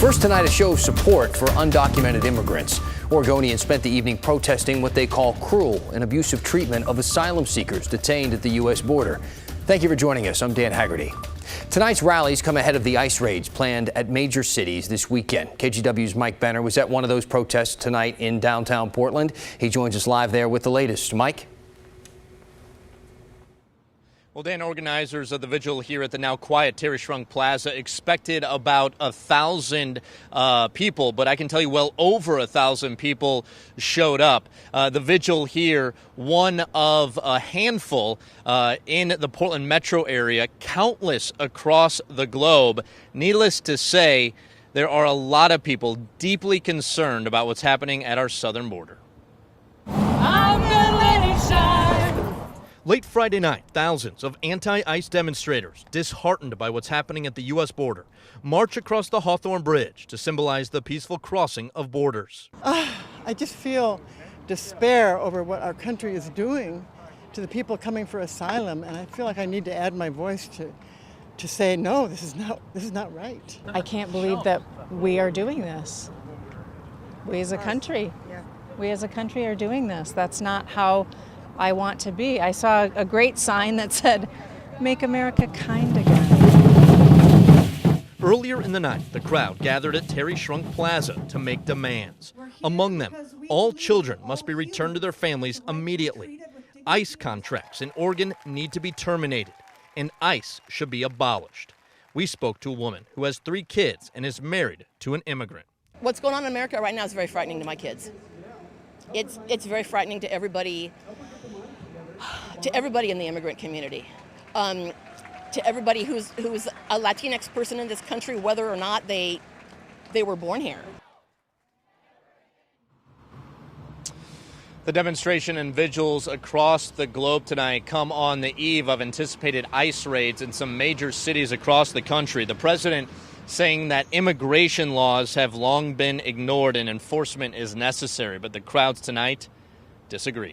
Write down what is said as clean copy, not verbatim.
First tonight, a show of support for undocumented immigrants. Oregonians spent the evening protesting what they call cruel and abusive treatment of asylum seekers detained at the U.S. border. Thank you for joining us. I'm Dan Haggerty. Tonight's rallies come ahead of the ICE raids planned at major cities this weekend. KGW's Mike Benner was at one of those protests tonight in downtown Portland. He joins us live there with the latest. Mike? Well, Dan, organizers of the vigil here at the now quiet Terry Shrunk Plaza expected about 1,000 people, but I can tell you well over 1,000 people showed up. The vigil here, one of a handful in the Portland metro area, countless across the globe. Needless to say, there are a lot of people deeply concerned about what's happening at our southern border. I'm gonna let it shine. Late Friday night, thousands of anti-ICE demonstrators, disheartened by what's happening at the U.S. border, march across the Hawthorne Bridge to symbolize the peaceful crossing of borders. I just feel despair over what our country is doing to the people coming for asylum, and I feel like I need to add my voice to say, no, this is not right. I can't believe that we are doing this. We as a country are doing this. That's not how I want to be. I saw a great sign that said, "Make America kind again." Earlier in the night, the crowd gathered at Terry Shrunk Plaza to make demands. Among them, all children must be returned to their families immediately. ICE contracts in Oregon need to be terminated, and ICE should be abolished. We spoke to a woman who has 3 kids and is married to an immigrant. What's going on in America right now is very frightening to my kids. It's very frightening to everybody in the immigrant community, to everybody who's a Latinx person in this country, whether or not they were born here. The demonstration and vigils across the globe tonight come on the eve of anticipated ICE raids in some major cities across the country. The president saying that immigration laws have long been ignored and enforcement is necessary, but the crowds tonight disagree.